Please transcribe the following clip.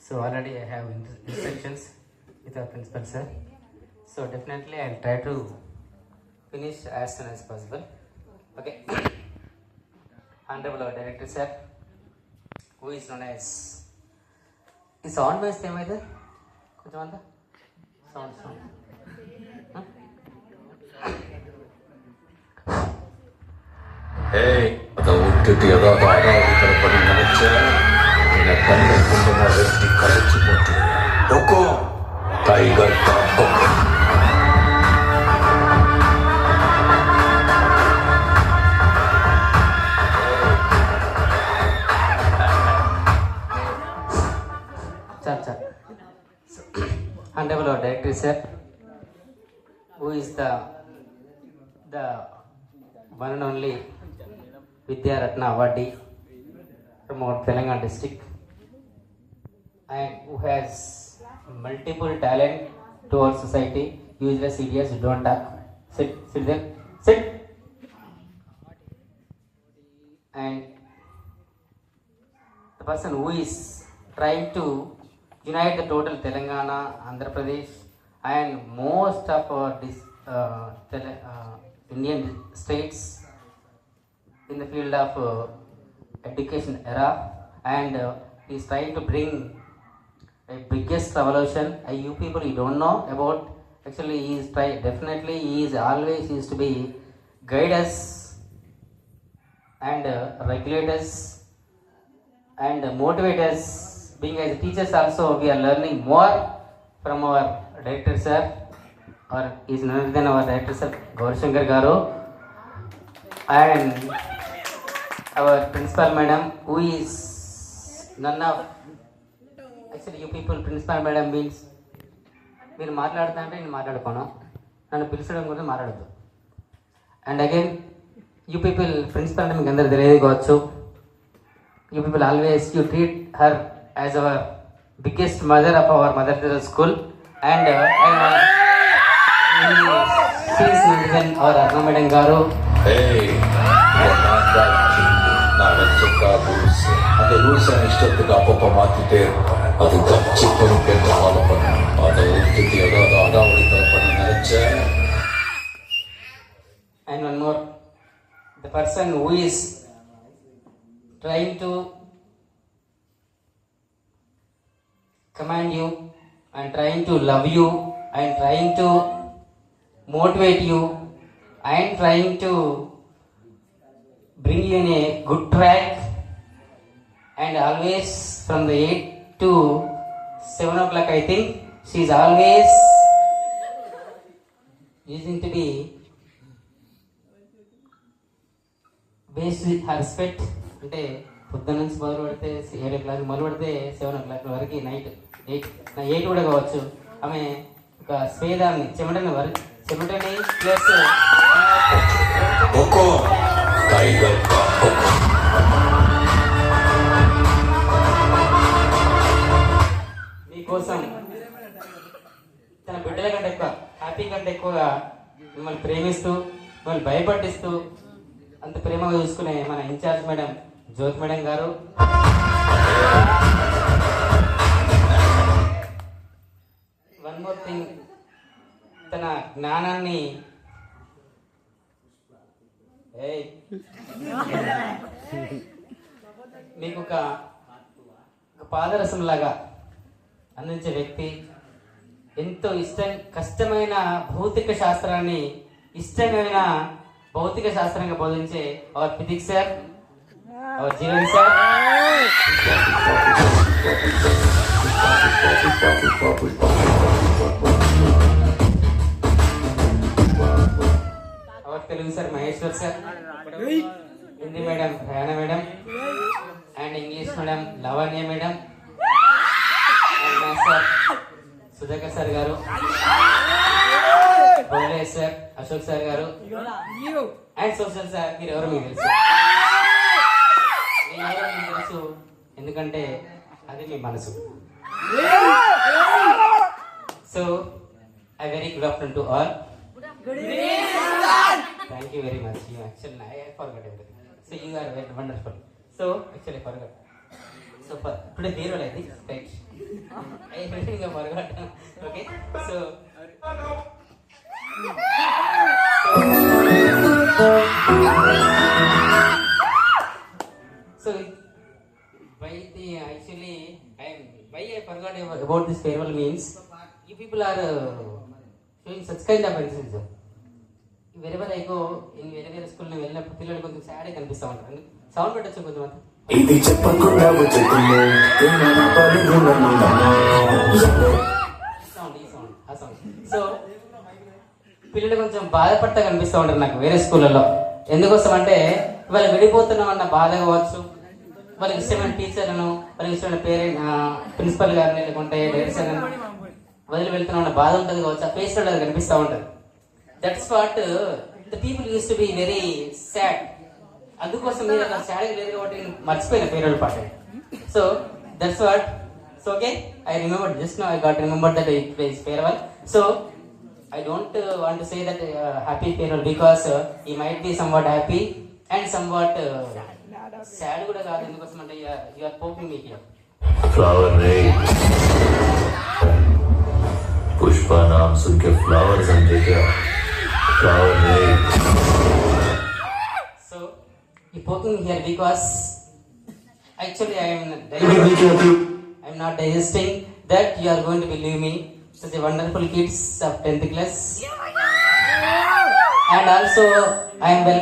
So already I have instructions with our principal sir. So definitely I'll try to finish as soon as possible. Okay. Honorable Director sir, who is known as ఈ sound వేస్తే ఏమైతే కొంచెం అంతా sound sound அதை விட்டுட்டு ஏதாவது அடாவடித்தலை பண்ணி நினைச்சேன் என்னை கண்ணை கொண்டு நான் வெட்டி கழிச்சு போட்டு ஒக்கும் டைகர் தான் ஒக்கும். Honorable Director sir, who is the one and only Vidya Ratna Awardee from our Telangana district, and who has multiple talent to our society. Useless idiots, don't talk. Sit there, sit. And the person who is trying to unite the total Telangana, Andhra Pradesh, and most of our Indian states in the field of education era, and he is trying to bring a biggest revolution. You people, you don't know about. Actually, he is definitely he is always used to be guide us and regulate us and motivate us. Being as teachers also, we are learning more from our director sir, or is none other than our director sir Gaurashankar Garu, and our principal madam, who is none of, actually you people, principal madam means మీరు మాట్లాడుతా అంటే నేను మాట్లాడుకోను, నన్ను పిలిచడం కూడా మాట్లాడద్దు. And again you people principal అంటే మీకు అందరూ తెలియదు కావచ్చు. You people always you treat her as our biggest mother of our Mother Teresa school, and she is Nandan or Arna Madam Garu. நான் வச்சிருக்கா ரூல்ஸ், அந்த ரூல்ஸை இஷ்டத்துக்கு அப்பப்போ மாற்றிட்டே இருப்பேன். அது கட்சி பொறுப்பேற்று ஃபாலோ பண்ணேன். அதை விட்டுட்டு ஏதாவது அடாவடித்தலை பண்ணி நினைச்சேன். And one more, the person who is trying to command you and trying to love you and trying to motivate you and trying to bring you in a good track, and always from the 8 to 7 o'clock I think she is always using to be based with her respect. అంటే పొద్దున్న నుంచి మొదలు పెడితే 7 o'clock మొదలు పెడితే 7 o'clock వరకు night 8 కూడా కావచ్చు. ఆమె ఒక స్వేదాన్ని చెమటని ప్లస్ మీకోసం తన బిడ్డల కంటే ఎక్కువ, హ్యాపీ కంటే ఎక్కువగా మిమ్మల్ని ప్రేమిస్తూ మిమ్మల్ని భయపట్టిస్తూ అంత ప్రేమగా చూసుకునే మన ఇన్ఛార్జ్ మేడం జ్యోతి మేడం గారు. వన్ మోర్ థింగ్, తన జ్ఞానాన్ని మీకు ఒక పాదరసం లాగా అందించే వ్యక్తి, ఎంతో కష్టమైన భౌతిక శాస్త్రాన్ని ఇష్టమైన భౌతిక శాస్త్రంగా బోధించే our physics sir, our Jeevan sir, our Telugu sir Maheshwar sir, Hindi madam Rayana madam, and English madam Lavanya madam, and maths sir Sudhakar sir garu, బోలే sir Ashok sir garu, and social sir. మీరు ఎవరు మీకు తెలుసు, ఎవరో మీకు తెలుసు, ఎందుకంటే అది మీ మనసు. A very good afternoon to all. Thank you very much. You actually, I forgot everything. So you are very wonderful. So actually I forgot. So today hero like this, right? I everything I forgot. Okay. So why the actually why I forgot about this farewell means you people are showing such kind of enthusiasm. Wherever I go in వేరే school నేను వెళ్ళినప్పుడు పిల్లలు కొంచెం సాడే కనిపిస్తూ ఉంటారు. Sound పెట్టచ్చు కొంచెం ఇది చెప్పకుండా వచ్చేది సౌండ్. సో పిల్లలు కొంచెం బాధపడతా కనిపిస్తూ ఉంటారు నాకు వేరే స్కూళ్ళలో. ఎందుకోసం అంటే వాళ్ళు విడిపోతున్నాం అన్న బాధ కావచ్చు, వాళ్ళకి ఇష్టమైన టీచర్లను, వాళ్ళకి ఇష్టమైన పేరెంట్ ప్రిన్సిపల్ గారిని లేకుంటే డైరెక్టర్ గారిని వదిలి వెళ్తున్నాం అన్న బాధ ఉంటుంది కావచ్చు. ఆ ఫేస్ లో అది కనిపిస్తూ ఉంటుంది. That's what the people use to be very sad. అందుకోసం మీరు అలా సాడ్గా లేదు కాబట్టి మర్చిపోయిన ఫేర్వెల్ పాట. So that's what. So okay, I remember just now, I got remember that it is farewell. So I don't want to say that happy farewell because he might be somewhat happy and somewhat sad kuda kaadu. Endukosam ante you are poking me here. Flower नहीं, पुष्पा नाम सुन के flower समझे क्या? Flower नहीं. So you poking me here because actually I am not digesting that you are going to believe me. Such a wonderful kids of 10th class, and also I am well